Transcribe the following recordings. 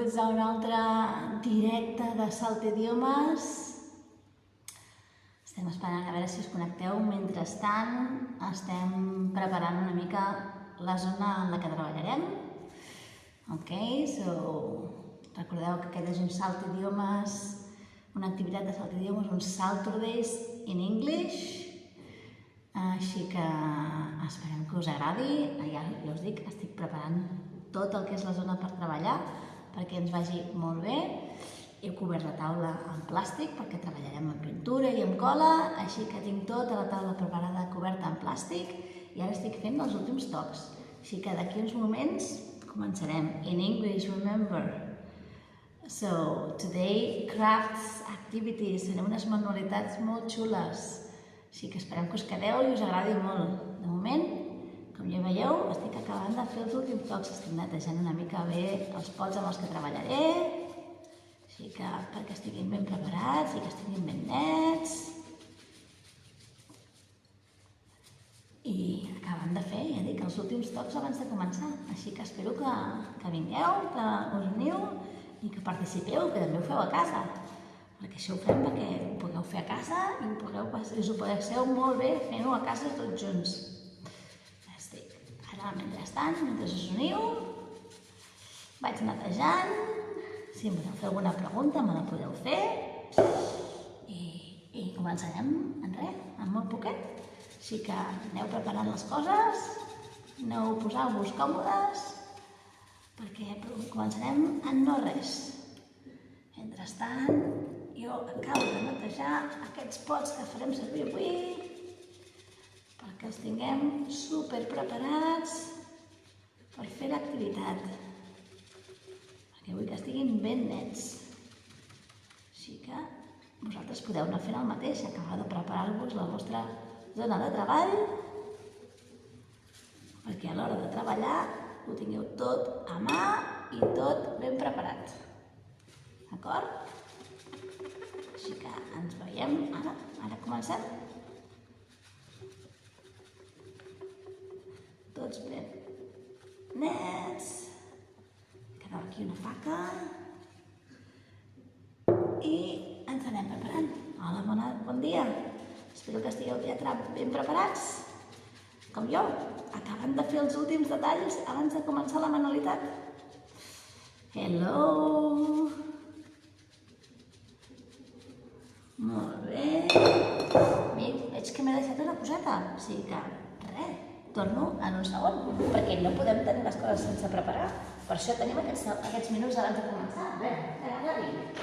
benvinguts a un altre directe de Salt Idiomes. Estem esperant a veure si us connecteu. Mentrestant, estem preparant una mica la zona en la que treballarem. Ok, recordeu que aquest és un Salt Idiomes, una activitat de Salt Idiomes, un SALTURDAYs in English. Així que esperem que us agradi. Ja us dic, estic preparant tot el que és la zona per treballar perquè ens vagi molt bé. He cobert la taula en plàstic perquè treballarem amb pintura i amb cola, així que tinc tota la taula preparada coberta en plàstic i ara estic fent els últims tocs. Així que d'aquí uns moments començarem. In English, remember. So, today, crafts, activities, farem unes manualitats molt xules. Així que esperem que us quedeu i us agradi molt. De moment, com ja veieu, estic acabant de fer els últims tocs, estic netejant una mica bé els pots amb els que treballaré, així que perquè estiguin ben preparats i que estiguin ben nets. I acabant de fer, ja dic, els últims tocs abans de començar, així que espero que vingueu, que us uniu i que participeu, que també ho feu a casa, perquè això ho fem perquè ho pugueu fer a casa i us ho passeu molt bé fent-ho a casa tots junts. Ara, mentrestant, mentre us uniu, vaig netejant. Si em voleu fer alguna pregunta, me la podeu fer. I començarem en res, en molt poquet. Així que aneu preparant les coses, aneu posant-vos còmodes, perquè començarem en no res. Mentrestant, jo acabo de netejar aquests pots que farem servir avui, perquè els tinguem super preparats per fer l'activitat, perquè vull que estiguin ben nets. Així que vosaltres podeu anar fent el mateix, acabar de preparar-vos la vostra zona de treball, perquè a l'hora de treballar ho tingueu tot a mà i tot ben preparat. D'acord? Així que ens veiem ara comencem. Tots ben nets. Quedava aquí una faca. I ens anem preparant. Hola, bon dia. Espero que estigueu ja ben preparats. Com jo, acabant de fer els últims detalls abans de començar la manualitat. Hello. Molt bé. Veig que m'he deixat una coseta. O sigui que, res. Torno en un segon, perquè no podem tenir les coses sense preparar. Per això tenim aquests minuts abans de començar. Bé, vinc.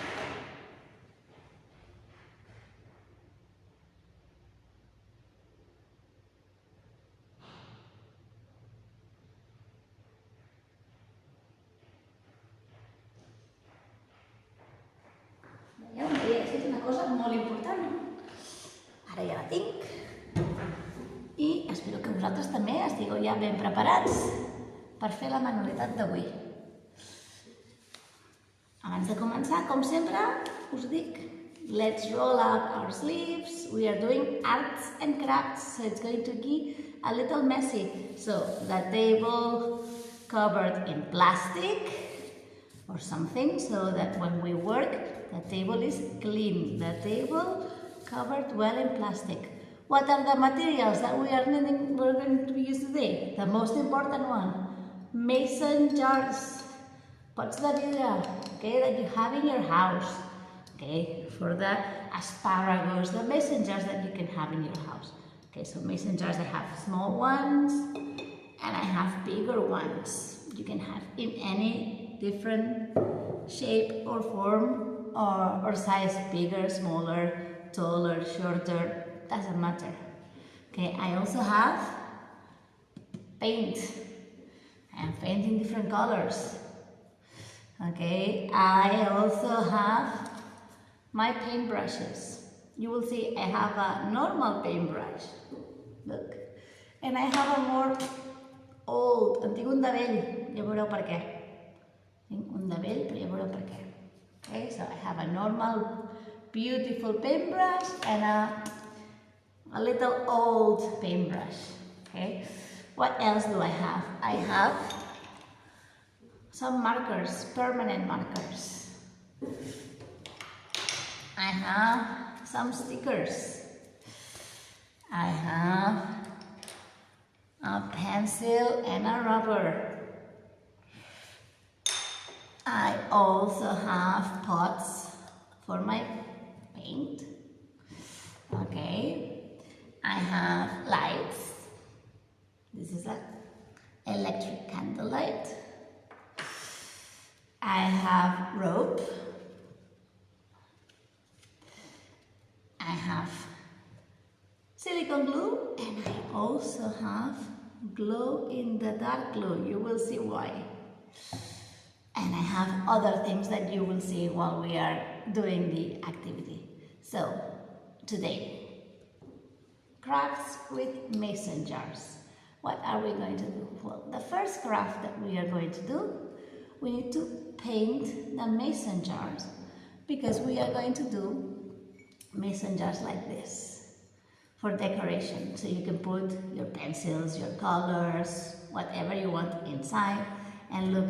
Veieu, m'havia fet una cosa molt important. Ara ja la tinc. I espero que vosaltres també estigueu ja ben preparats per fer la manualitat d'avui. Abans de començar, com sempre, us dic, let's roll up our sleeves. We are doing arts and crafts, so it's going to be a little messy. So, the table covered in plastic or something, so that when we work, the table is clean. The table covered well in plastic. What are the materials that we're going to use today? The most important one, mason jars, pots de vidre, okay, that you have in your house. Okay, for the asparagus, the mason jars that you can have in your house. Okay, so mason jars, I have small ones and I have bigger ones. You can have in any different shape or form or size, bigger, smaller, taller, shorter. Doesn't matter. Okay, I also have paint. I am painting different colors. Okay, I also have my paintbrushes. You will see I have a normal paintbrush. Look. And I have a more old. En tinc un de vell. Ja veureu per què. Tinc un de vell, però ja veureu per què. Okay, so I have a normal, beautiful paintbrush and a little old paintbrush. Okay. What else do I have? I have some markers, permanent markers. I have some stickers. I have a pencil and a rubber. I also have pots for my paint. Okay. I have lights. This is an electric candle light. I have rope. I have silicone glue, and I also have glow in the dark glue. You will see why. And I have other things that you will see while we are doing the activity. So, today, crafts with mason jars. What are we going to do? Well, the first craft that we are going to do, we need to paint the mason jars because we are going to do mason jars like this for decoration. So you can put your pencils, your colors, whatever you want inside. And look,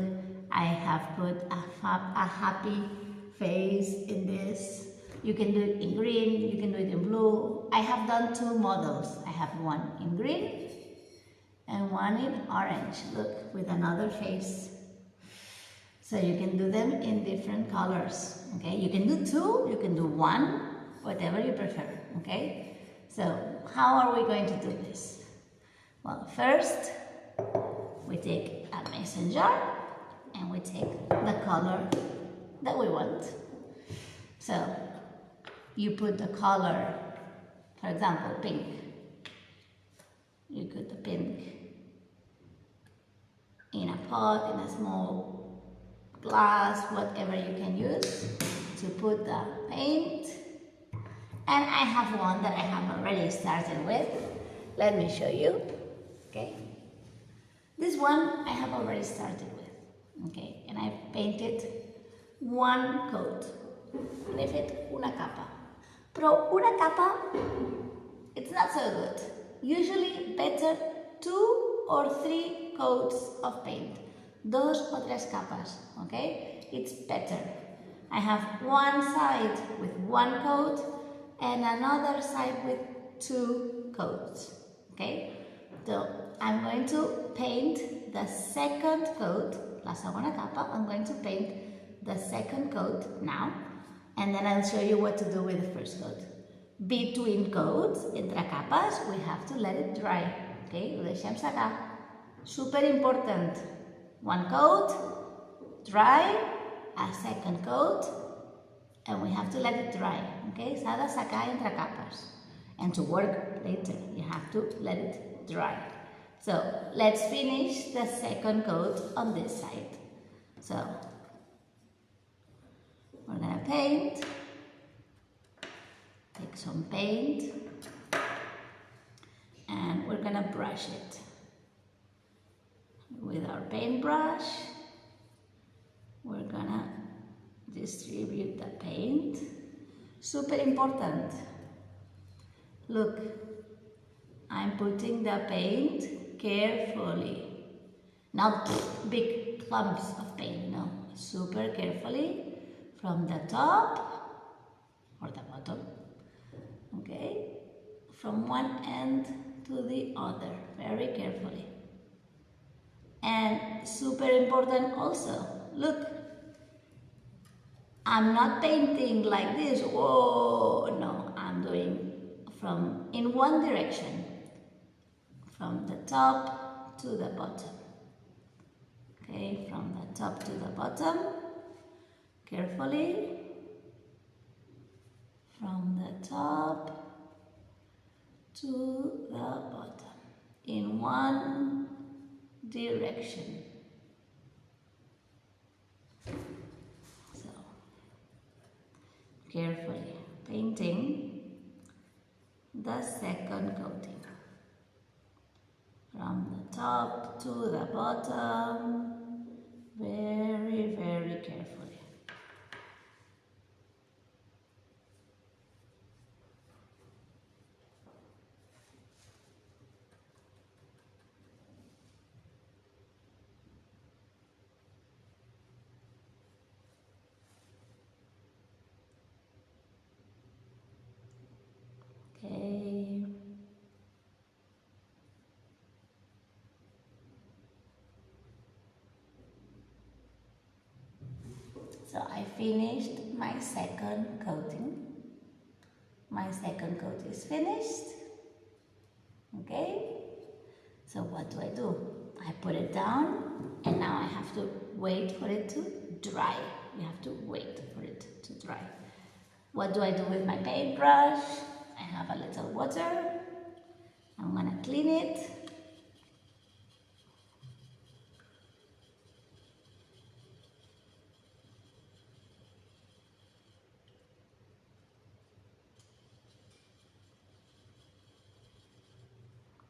I have put a happy face in this. You can do it in green, you can do it in blue. I have done two models. I have one in green and one in orange. Look, with another face. So you can do them in different colors. Okay, you can do two, you can do one, whatever you prefer. Okay, so how are we going to do this? Well, first we take a mason jar and we take the color that we want. So you put the color, for example, pink. You put the pink in a pot, in a small glass, whatever you can use to put the paint. And I have one that I have already started with. Let me show you. Okay. This one I have already started with. Okay. And I painted one coat. Le he fet una capa. Però una capa, it's not so good. Usually better 2 or 3 coats of paint. 2 o 3 capas, okay? It's better. I have one side with one coat and another side with 2 coats, okay? So I'm going to paint the second coat, la segona capa. I'm going to paint the second coat now, and then I'll show you what to do with the first coat. Between coats, entre capas, we have to let it dry, okay? Ho deixem secar. Super important. One coat, dry, a second coat, and we have to let it dry, okay? S'ha de secar entre capes. And to work later, you have to let it dry. So, let's finish the second coat on this side. So, we're gonna paint. Take some paint. And we're gonna brush it. With our paintbrush, we're gonna distribute the paint. Super important. Look, I'm putting the paint carefully. Not big clumps of paint, no. Super carefully from the top or the bottom, okay? From one end to the other, very carefully. And super important also, look, I'm not painting like this, whoa, no, I'm doing from in one direction, from the top to the bottom, okay, from the top to the bottom, carefully, from the top to the bottom, in one direction. So, carefully painting the second coating from the top to the bottom, very, very carefully. finished my second coating. My second coat is finished. Okay? So what do? I put it down and now I have to wait for it to dry. You have to wait for it to dry. What do I do with my paintbrush? I have a little water. I'm gonna clean it.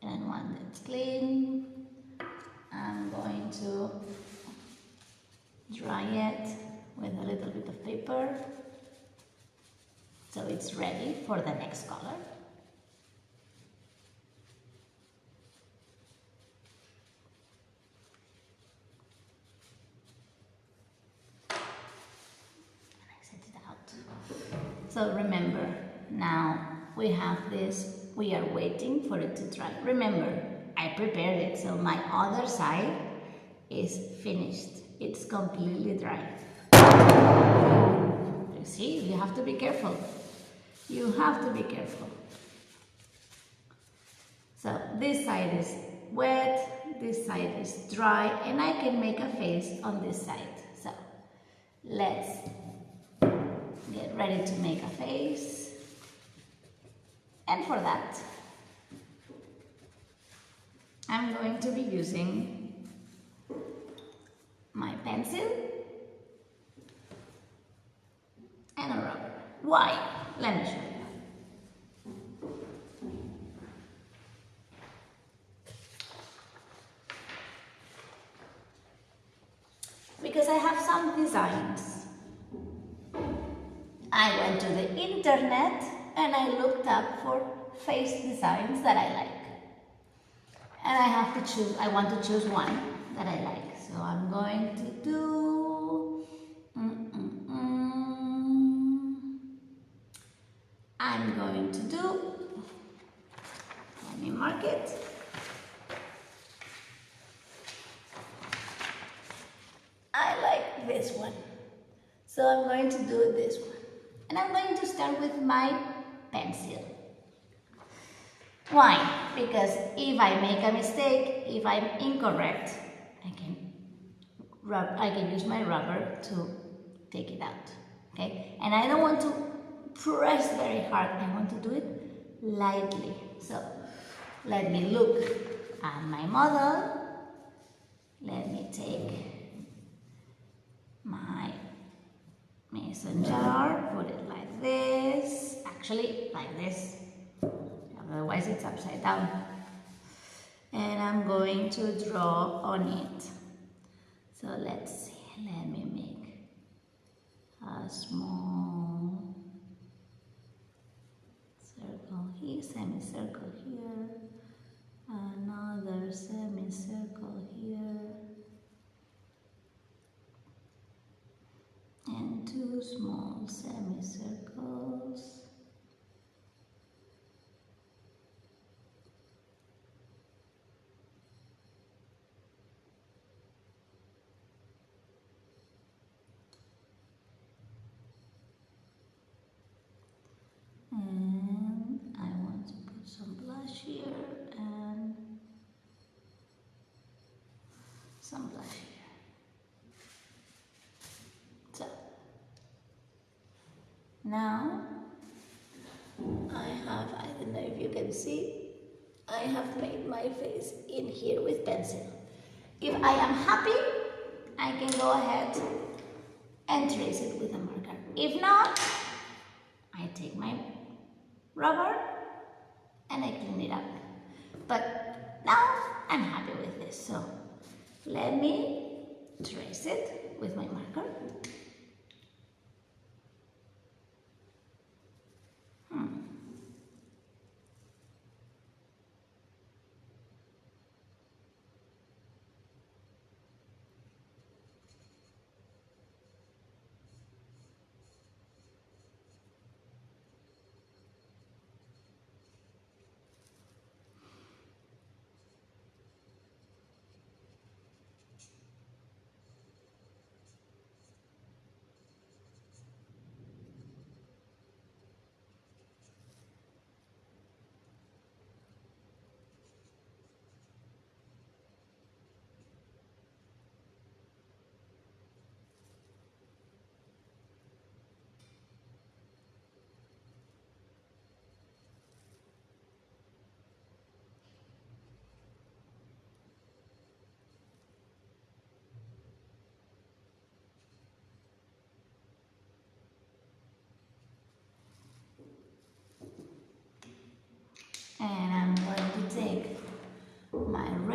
And once it's clean, I'm going to dry it with a little bit of paper so it's ready for the next color. And I set it out. So remember, now we have this. We are waiting for it to dry. Remember, I prepared it, so my other side is finished. It's completely dry. You see, you have to be careful. You have to be careful. So this side is wet, this side is dry, and I can make a face on this side. So let's get ready to make a face. And for that, I'm going to be using my pencil and a rubber. Why? Let me show you. Because I have some designs. I went to the internet and I looked up for face designs that I like. And I have to choose, I want to choose one that I like. So I'm going to do, I'm going to do, let me mark it. I like this one. So I'm going to do this one. And I'm going to start with my pencil. Why? Because if I make a mistake, if I'm incorrect, I can use my rubber to take it out. Okay? And I don't want to press very hard. I want to do it lightly. So let me look at my model. Let me take my mason jar, put it like this, actually like this, otherwise it's upside down. And I'm going to draw on it. So let's see, let me make a small circle here, semicircle here, another semicircle here, and two small semicircles. And I want to put some blush here and some blush here. So now I don't know if you can see, I have made my face in here with pencil. If I am happy, I can go ahead and trace it with a marker. If not, I take my rubber and I clean it up. But now I'm happy with this, so let me trace it with my marker.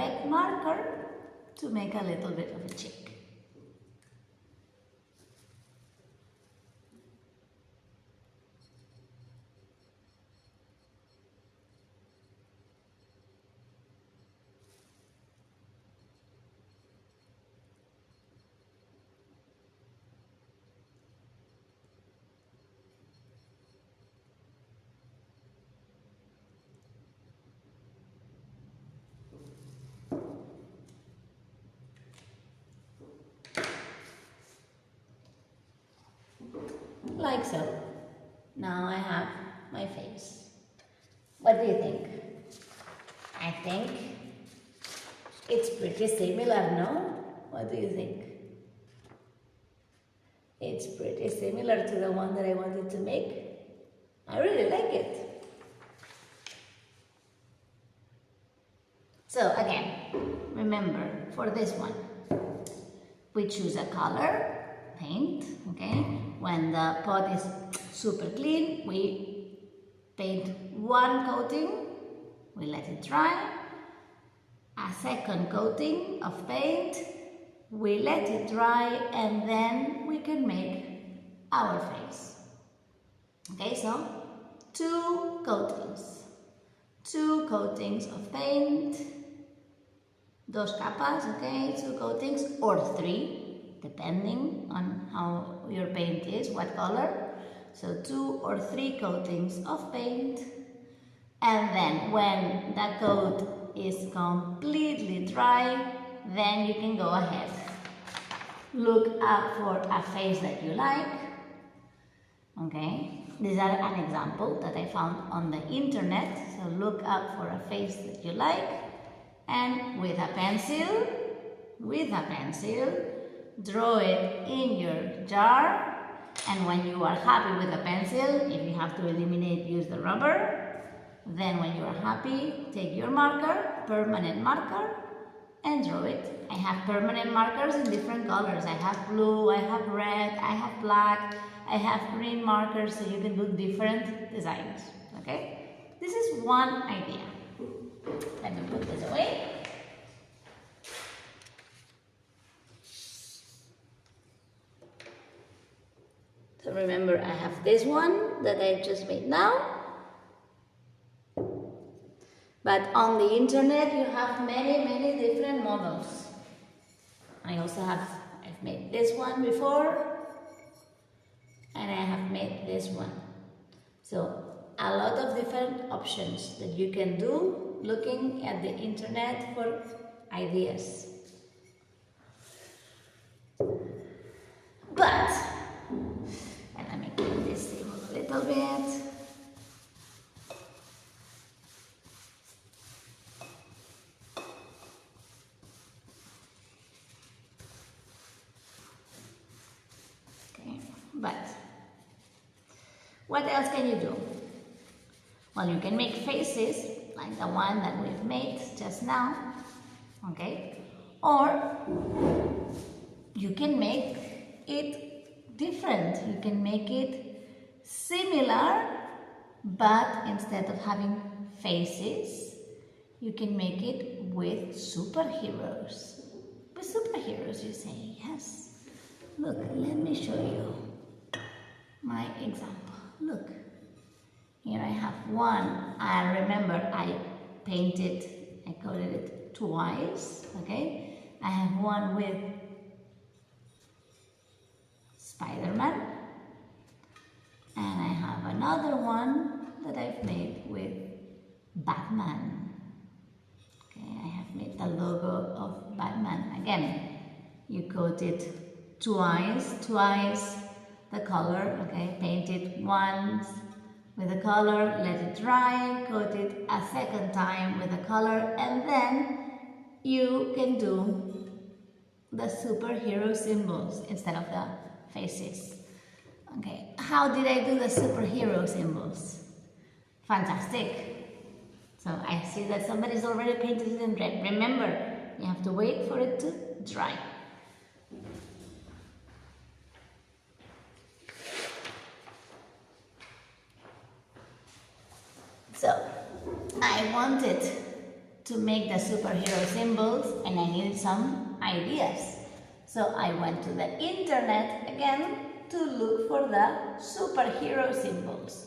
red marker to make a little bit of a check. Like so. Now I have my face. What do you think? I think it's pretty similar, no? What do you think? It's pretty similar to the one that I wanted to make. I really like it. So again, remember, for this one, we choose a color, paint, okay? When the pot is super clean, we paint one coating, we let it dry. A second coating of paint, we let it dry, and then we can make our face. Okay, so two coatings of paint, dos capas, okay, two coatings or three, depending on how your paint is, what color. So 2 or 3 coatings of paint, and then when the coat is completely dry, then you can go ahead. Look up for a face that you like. Okay, these are an example that I found on the internet. So look up for a face that you like, and with a pencil, draw it in your jar. And when you are happy with the pencil, if you have to eliminate, use the rubber. Then when you are happy, take your marker, permanent marker, and draw it. I have permanent markers in different colors. I have blue, I have red, I have black, I have green markers, so you can do different designs. Okay? This is one idea. Let me put this away. So remember, I have this one that I just made now. But on the internet, you have many different models. I've made this one before, and I have made this one. So a lot of different options that you can do looking at the internet for ideas. But, and let me clean this table a little bit. But what else can you do? Well, you can make faces like the one that we've made just now, okay? Or you can make it different. You can make it similar, but instead of having faces, you can make it with superheroes. With superheroes, you say, yes. Look, let me show you my example. Look, here I have one. I remember I coated it twice, okay? I have one with Spider-Man, and I have another one that I've made with Batman. Okay, I have made the logo of Batman. Again, you coat it twice the color, okay? Paint it once with the color, let it dry, coat it a second time with the color, and then you can do the superhero symbols instead of the faces. Okay, how did I do the superhero symbols? Fantastic. So I see that somebody's already painted it in red. Remember, you have to wait for it to dry. So, I wanted to make the superhero symbols and I needed some ideas. So I went to the internet again to look for the superhero symbols.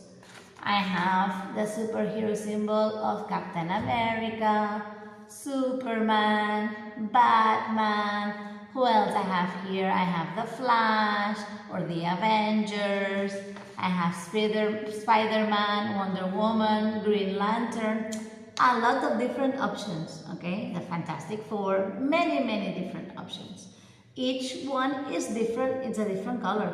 I have the superhero symbol of Captain America, Superman, Batman. Who else I have here? I have the Flash or the Avengers. I have Spider-Man, Wonder Woman, Green Lantern. A lot of different options, okay? The Fantastic Four, many different options. Each one is different, it's a different color,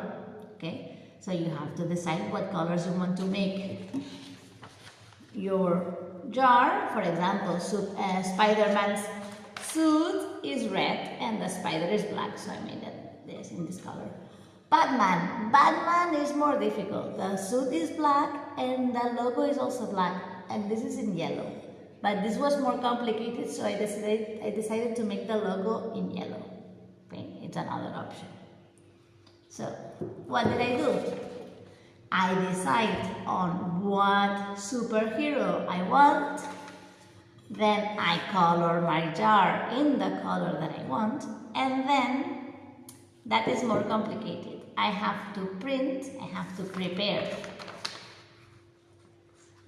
okay? So you have to decide what colors you want to make. Your jar, for example, Spider-Man's suit is red and the spider is black, so I made this in this color. Batman is more difficult. The suit is black and the logo is also black, and this is in yellow. But this was more complicated, so I decided to make the logo in yellow. Okay, it's another option. So, what did I do? I decide on what superhero I want. Then I color my jar in the color that I want. And then, that is more complicated. I have to print, I have to prepare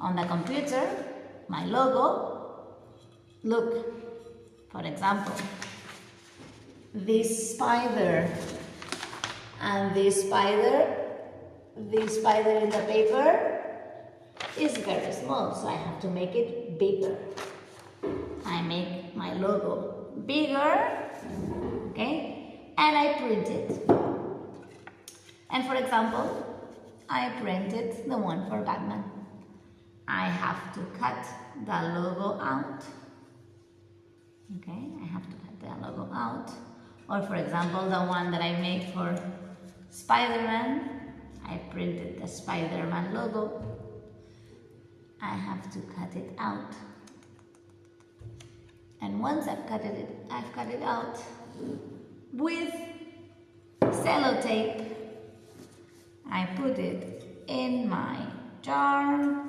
on the computer my logo. Look, for example, this spider and this spider in the paper is very small, so I have to make it bigger. I make my logo bigger, okay, and I print it. And for example, I printed the one for Batman. I have to cut the logo out. Okay, I have to cut the logo out. Or for example, the one that I made for Spider-Man, I printed the Spider-Man logo. I have to cut it out. And once I've cut it out with sellotape. I put it in my jar.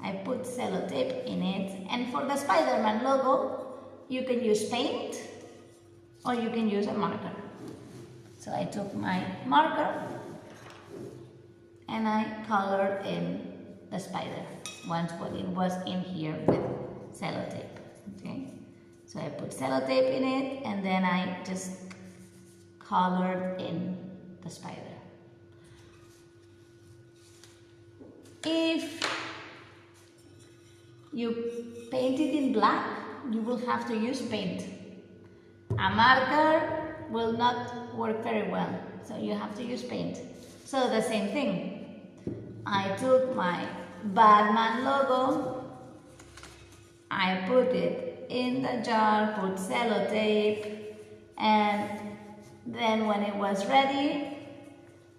I put sellotape in it, and for the Spider-Man logo, you can use paint or you can use a marker. So I took my marker and I colored in the spider once it was in here with sellotape. Okay, so I put sellotape in it and then I just colored in the spider. If you paint it in black, you will have to use paint. A marker will not work very well, so you have to use paint. So the same thing. I took my Batman logo, I put it in the jar, put sellotape, and then when it was ready,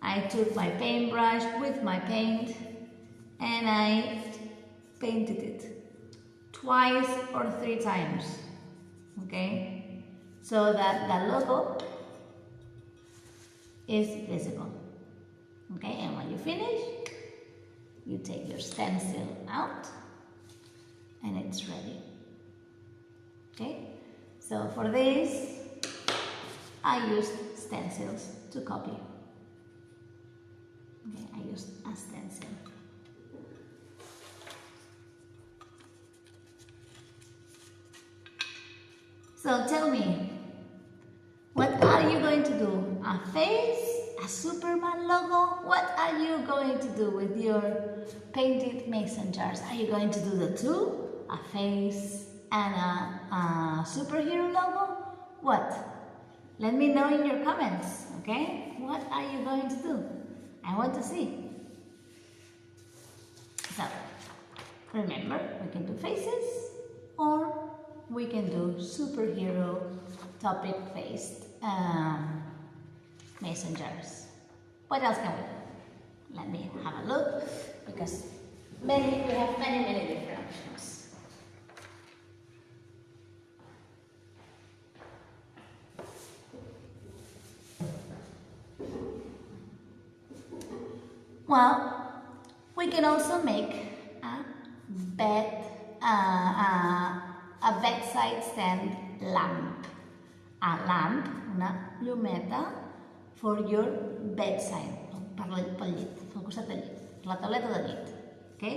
I took my paintbrush with my paint and I painted it twice or 3 times, okay, so that the logo is visible, okay, and when you finish, you take your stencil out and it's ready, okay. So for this, I used stencils to copy, okay, I used a stencil. So tell me, what are you going to do? A face? A Superman logo? What are you going to do with your painted mason jars? Are you going to do the two? A face and a superhero logo? What? Let me know in your comments, okay? What are you going to do? I want to see. So, remember, we can do faces or we can do superhero topic-based mason jars. What else can we do? Let me have a look, because we have many different options. Well, we can also make a bedside stand lamp. A lamp, una llumeta, for your bedside, pel llit, al costat del llit, per la tauleta de llit. Okay?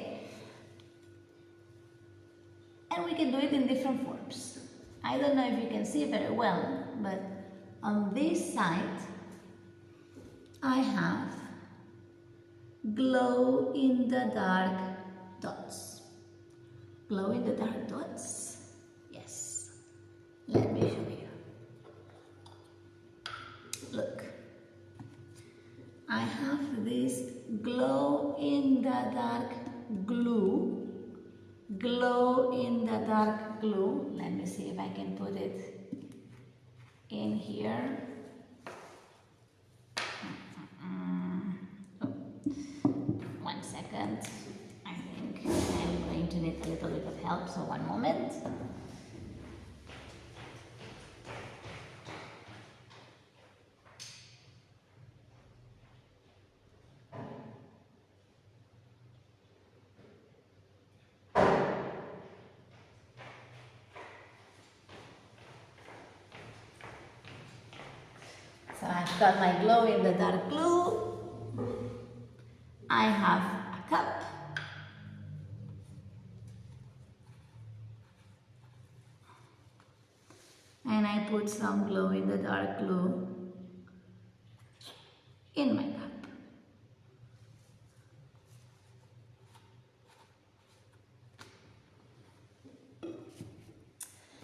And we can do it in different forms. I don't know if you can see very well, but on this side, I have glow in the dark dots. Glow in the dark dots? Yes. Let me show you. Look. I have this glow in the dark glue. Glow in the dark glue. Let me see if I can put it in here. Oh. 1 second. I think I'm going to need a little bit of help, so one moment. So I've got my glow in the dark glue. I have a cup. And I put some glow in the dark glue in my cup.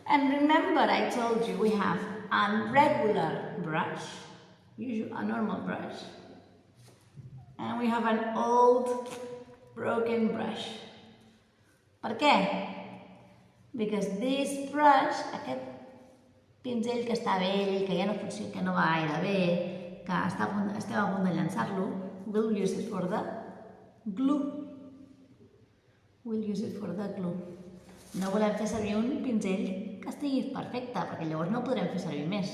And remember, I told you we have a regular brush, a normal brush, and we have an old broken brush. Per què? Because this brush, aquest pinzell que està vell, que ja no funciona, que no va gaire bé, que estem a punt de llançar-lo, we'll use it for the glue. We'll use it for the glue. No volem fer servir un pinzell que estigui perfecte, perquè llavors no ho podrem fer servir més.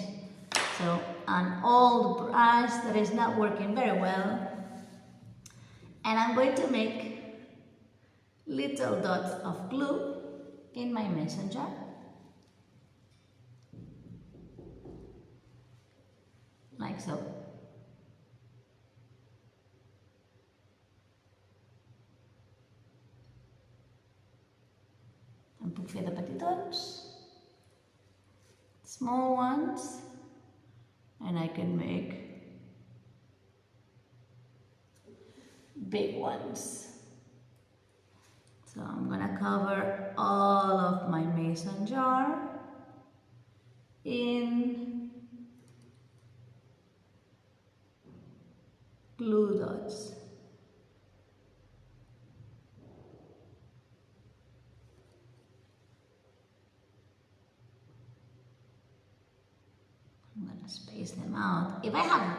So, an old brush that is not working very well, and I'm going to make little dots of glue in my mason jar. Like so. En puc fer de petitons, small ones, and I can make big ones. So I'm gonna cover all of my mason jar in glue dots. I'm gonna space them out. If I have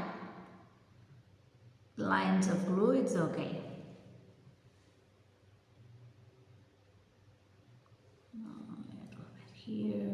lines of glue, it's okay. A little bit here.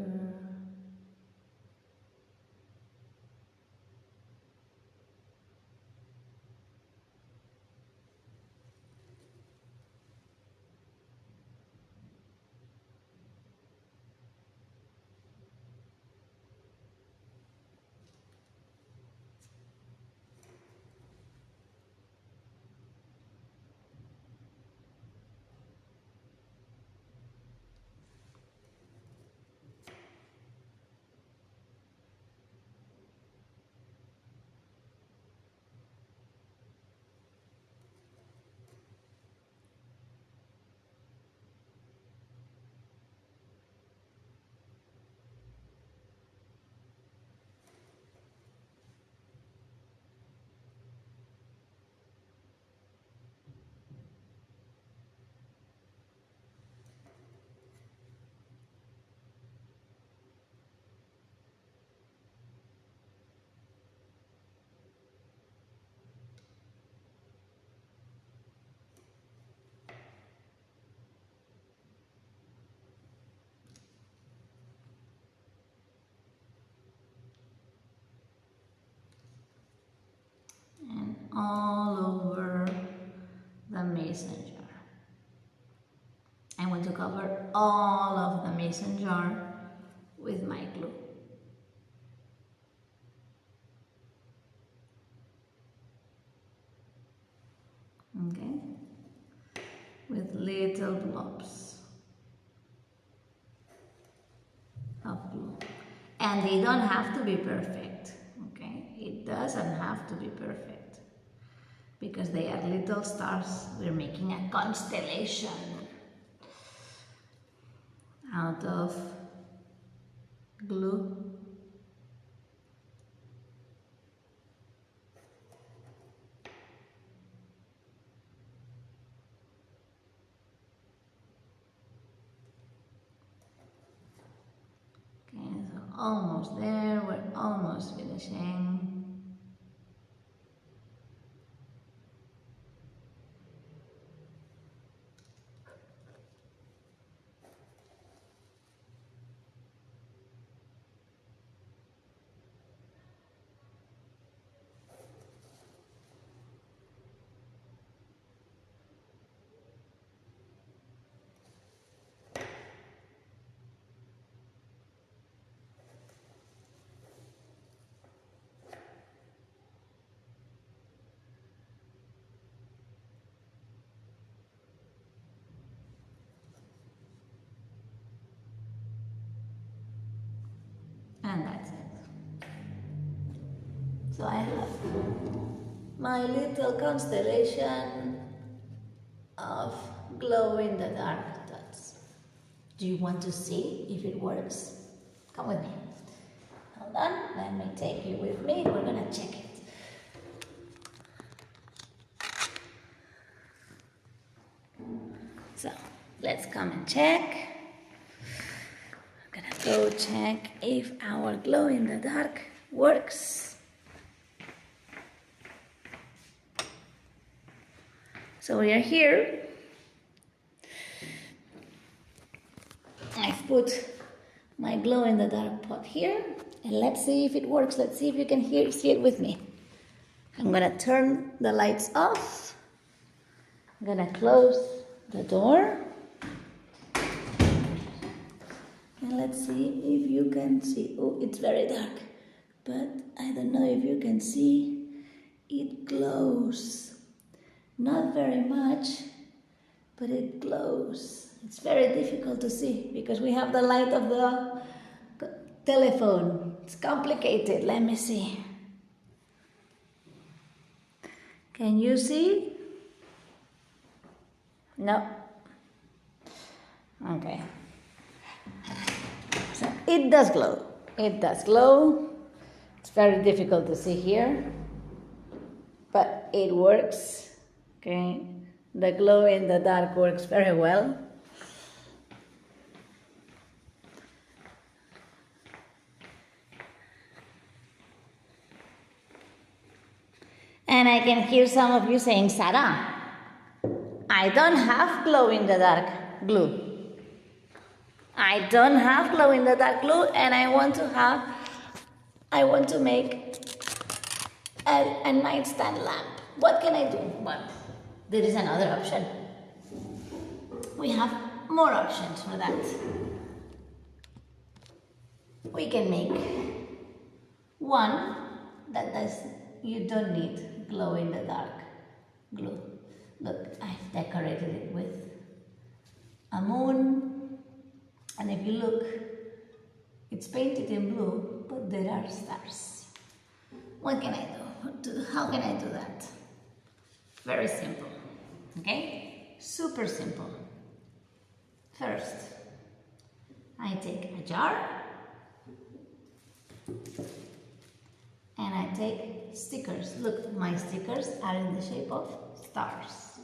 All over the mason jar. I want to cover all of the mason jar with my glue. Okay, with little blobs of glue. And they don't have to be perfect, okay? It doesn't have to be perfect because they are little stars. We're making a constellation out of glue. Almost there, we're almost finishing. And that's it. So I have my little constellation of glow-in-the-dark dots. Do you want to see if it works? Come with me. Hold on, let me take you with me. We're gonna check it. So let's come and check. I'm gonna go check if our glow-in-the-dark works. So we are here. I've put my glow-in-the-dark pot here, and let's see if it works. Let's see if you can see it with me. I'm gonna turn the lights off. I'm gonna close the door. And let's see if you can see. Oh, it's very dark, but I don't know if you can see. It glows. Not very much, but it glows. It's very difficult to see because we have the light of the telephone. It's complicated. Let me see. Can you see? No. Okay. So it does glow. It does glow. It's very difficult to see here, but it works. Okay, the glow in the dark works very well. And I can hear some of you saying, Sarah, I don't have glow in the dark glue. I don't have glow in the dark glue, and I want to make a nightstand lamp. What can I do? Well, there is another option. We have more options for that. We can make one you don't need glow in the dark glue. Look, I've decorated it with a moon, and if you look, it's painted in blue, but there are stars. What can I do? How can I do that? Very simple, okay? Super simple. First, I take a jar and I take stickers. Look, my stickers are in the shape of stars.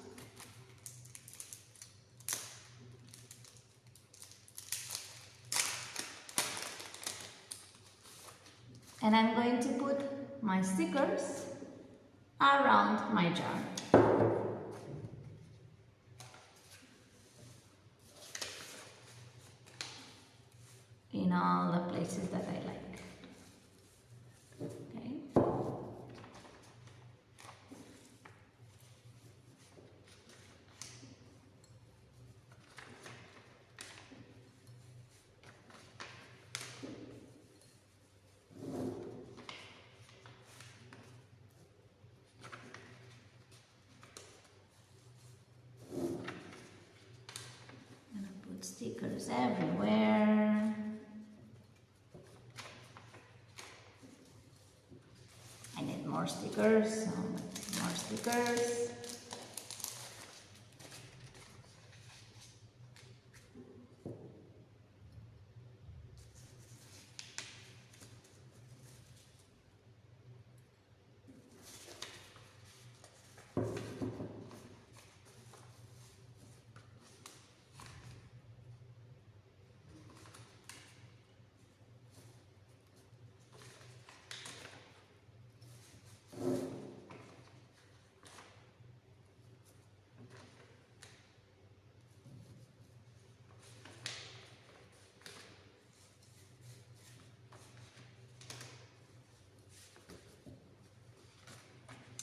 And I'm going to put my stickers around my jar. In all the places that I like. Okay. Stickers everywhere. I need more stickers, so more stickers.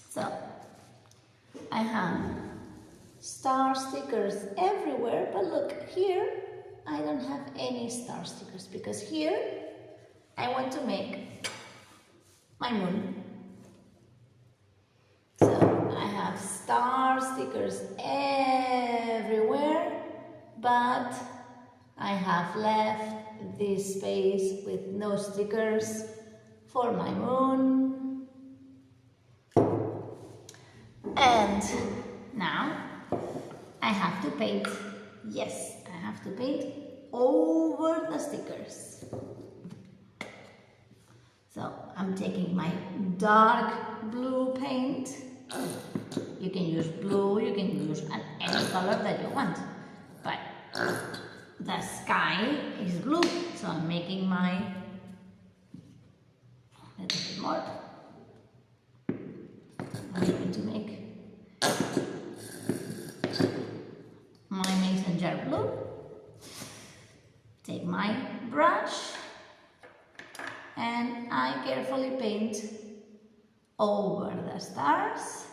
So, I have star stickers everywhere, but look, here I don't have any star stickers because here I want to make my moon. So, I have star stickers everywhere, but I have left this space with no stickers for my moon. And now I have to paint. Yes, I have to paint over the stickers. So I'm taking my dark blue paint. You can use blue, you can use any color that you want. But the sky is blue, so I'm making my a little bit more. I'm going to make my mason jar blue. Take my brush and I carefully paint over the stars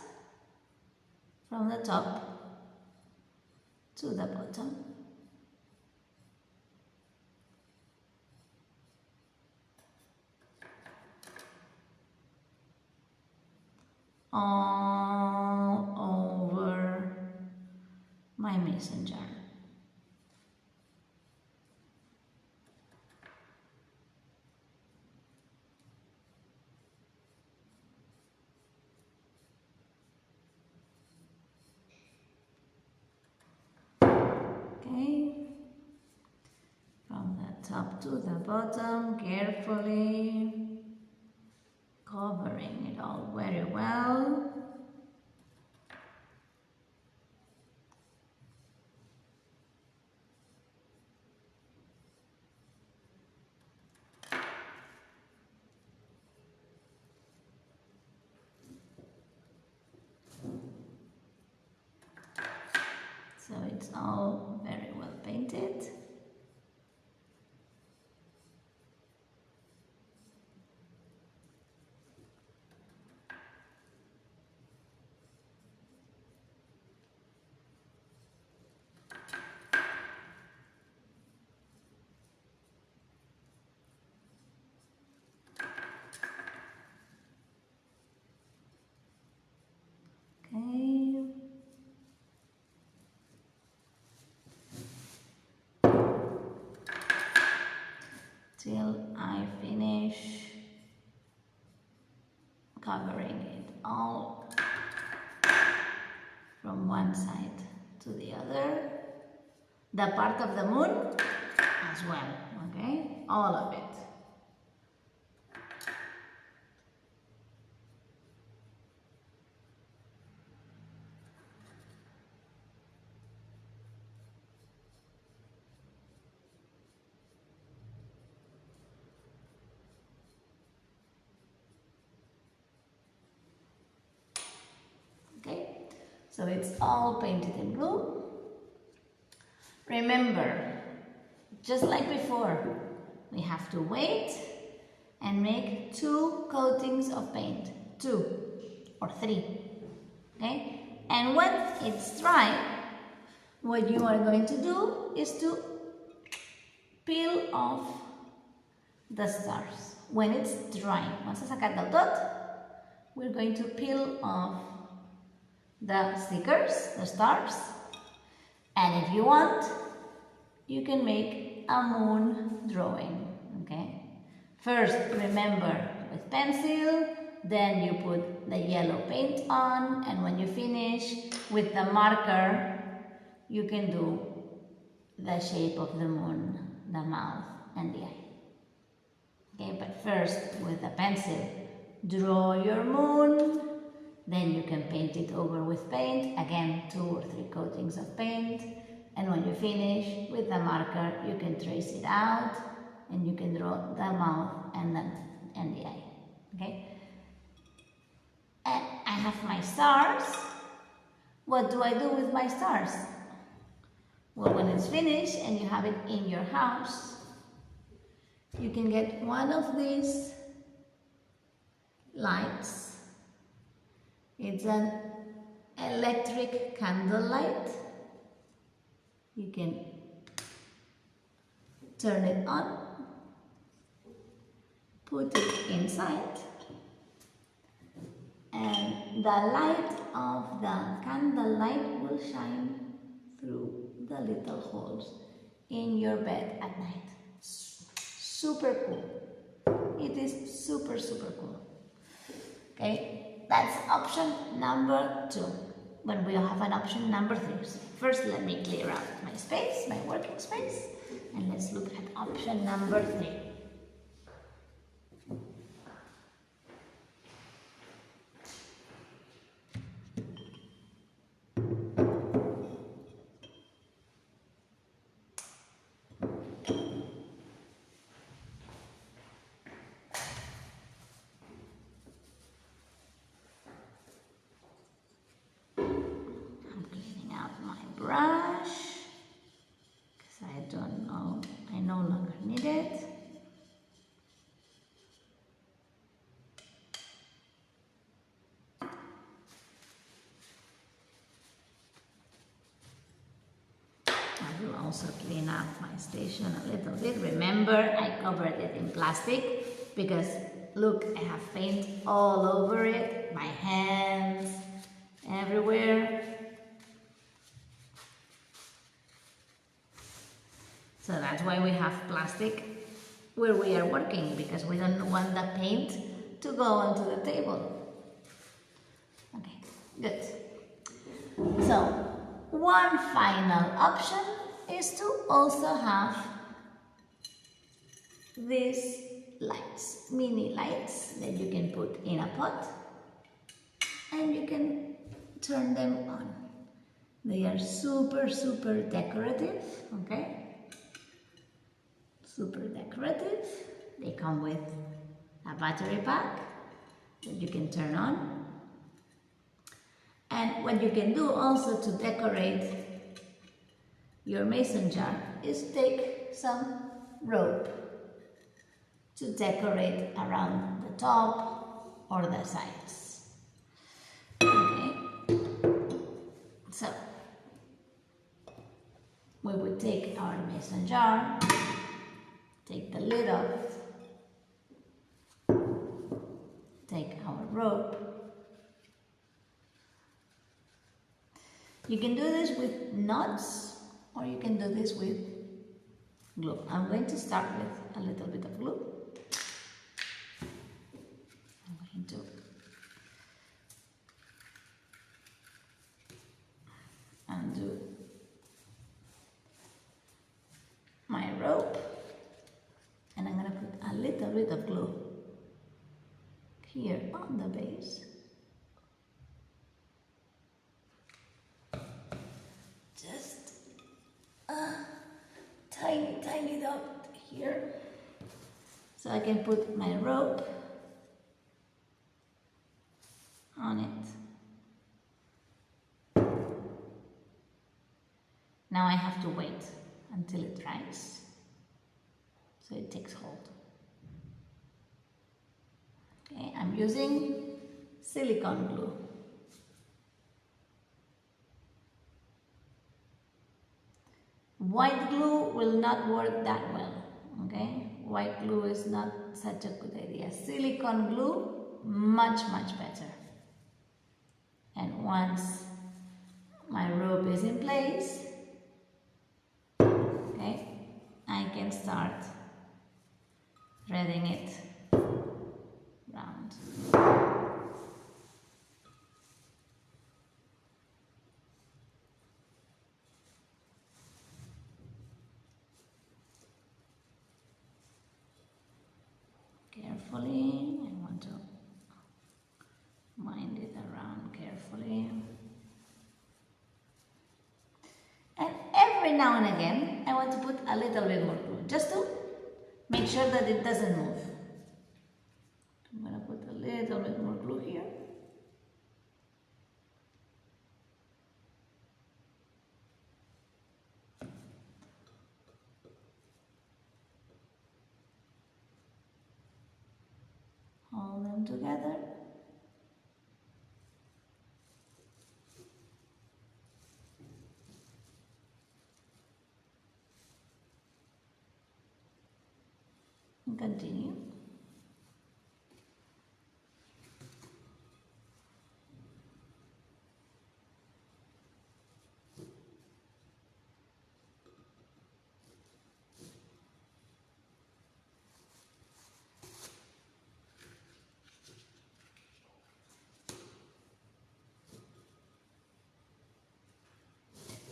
from the top to the bottom. All over my mason jar. Okay, from the top to the bottom, carefully covering it all very well. So it's all very well painted. Okay. Till I finish covering it all from one side to the other. The part of the moon as well, okay? All of it. Okay, so it's all painted in blue. Remember, just like before, we have to wait and make 2 coatings of paint, 2 or 3, okay? And when it's dry, what you are going to do is to peel off the stars. When it's dry, once it's sacat del tot, we're going to peel off the stickers, the stars, and if you want, you can make a moon drawing, okay? First, remember, with pencil, then you put the yellow paint on, and when you finish with the marker, you can do the shape of the moon, the mouth and the eye. Okay, but first with the pencil, draw your moon, then you can paint it over with paint, again 2 or 3 coatings of paint, and when you finish with the marker, you can trace it out and you can draw the mouth and the eye. Okay? And I have my stars. What do I do with my stars? Well, when it's finished and you have it in your house, you can get one of these lights. It's an electric candle light. You can turn it on, put it inside, and the light of the candle light will shine through the little holes in your bed at night. Super cool. It is super, super cool. Okay, that's option number 2. But we'll have an option number 3. So first, let me clear out my space, my working space, and let's look at option number 3. Brush, because I no longer need it. I will also clean up my station a little bit. Remember, I covered it in plastic because look, I have paint all over it, my hands, everywhere. So that's why we have plastic where we are working, because we don't want the paint to go onto the table. Okay, good. So, one final option is to also have these lights, mini lights that you can put in a pot and you can turn them on. They are super, super decorative, okay? Super decorative. They come with a battery pack that you can turn on. And what you can do also to decorate your mason jar is take some rope to decorate around the top or the sides. Okay, so we would take our mason jar, take the lid off, take our rope. You can do this with knots or you can do this with glue. I'm going to start with a little bit of glue. I'm going to undo my rope and I'm going to put a little bit of glue here on the base. Just a tiny dot here so I can put my rope on it. Now I have to wait until it dries so it takes hold. Okay, I'm using silicone glue. White glue will not work that well, okay? White glue is not such a good idea. Silicone glue, much better. And once my rope is in place, okay, start threading it round. Carefully, I want to wind it around carefully. And every now and again, I want to put a little bit more glue, just to make sure that it doesn't move. I'm going to put a little bit more glue here. Hold them together. And continue.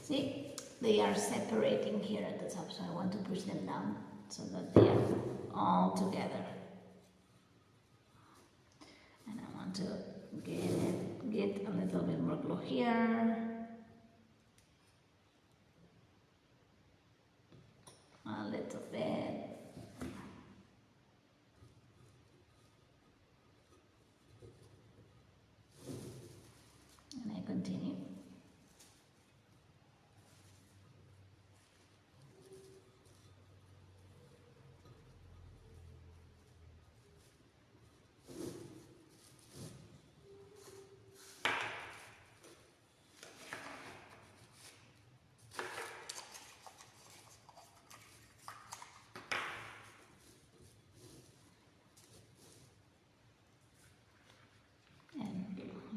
See, they are separating here at the top, so I want to push them down so that they are all together. And I want to get a little bit more glue here. A little bit. And I continue.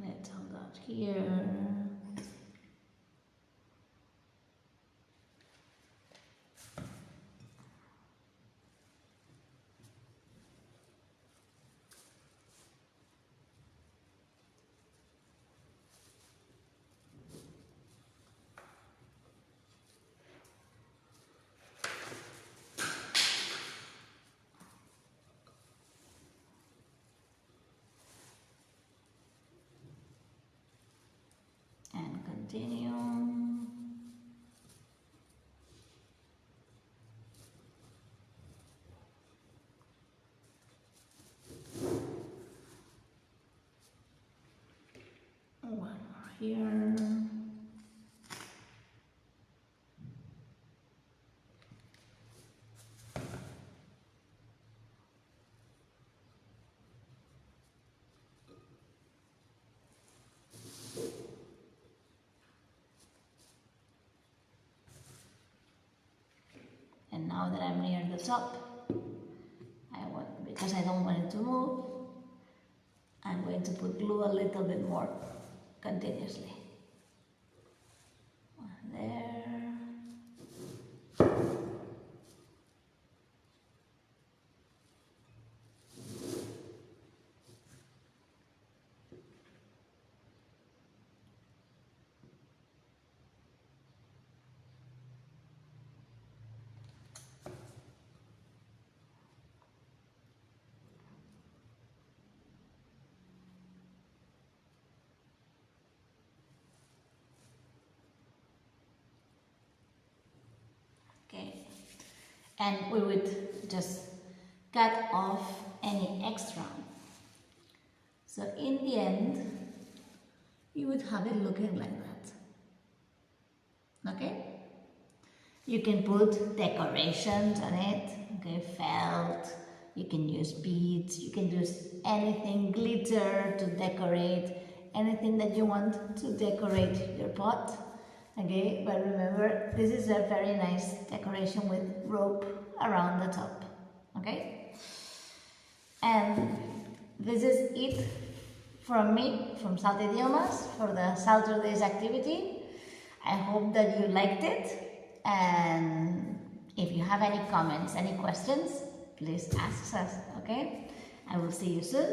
Let's hold out here. And continue. One more here. And now that I'm near the top, because I don't want it to move, I'm going to put glue a little bit more continuously. One there. Okay, and we would just cut off any extra. So in the end, you would have it looking like that. Okay? You can put decorations on it, okay, felt, you can use beads, you can use anything, glitter to decorate, anything that you want to decorate your pot. Okay, but remember, this is a very nice decoration with rope around the top. Okay, and this is it from me, from Salt Idiomes, for the SALTURDAYS activity. I hope that you liked it, and If you have any comments, any questions, please ask us, okay? I will see you soon.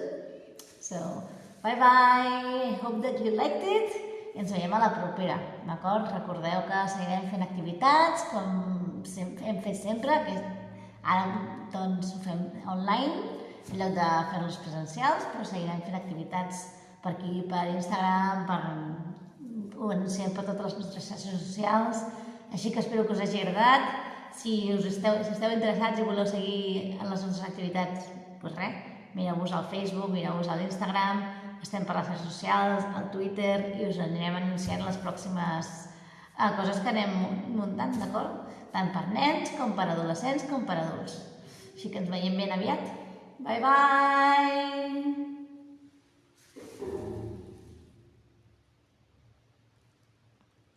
So, bye-bye. Hope that you liked it. I ens veiem a la propera, d'acord? Recordeu que seguirem fent activitats, com hem fet sempre, que ara doncs ho fem online, en lloc de fer-los presencials, però seguirem fent activitats per aquí, per Instagram, ho anunciem per totes les nostres xarxes socials, així que espero que us hagi agradat. Si esteu interessats i voleu seguir en les nostres activitats, doncs res, mireu-vos al Facebook, mireu-vos a l'Instagram, estem per les xarxes socials, al Twitter, i us anirem anunciant les pròximes coses que anem muntant, d'acord? Tant per nens, com per adolescents, com per adults. Així que ens veiem ben aviat. Bye, bye!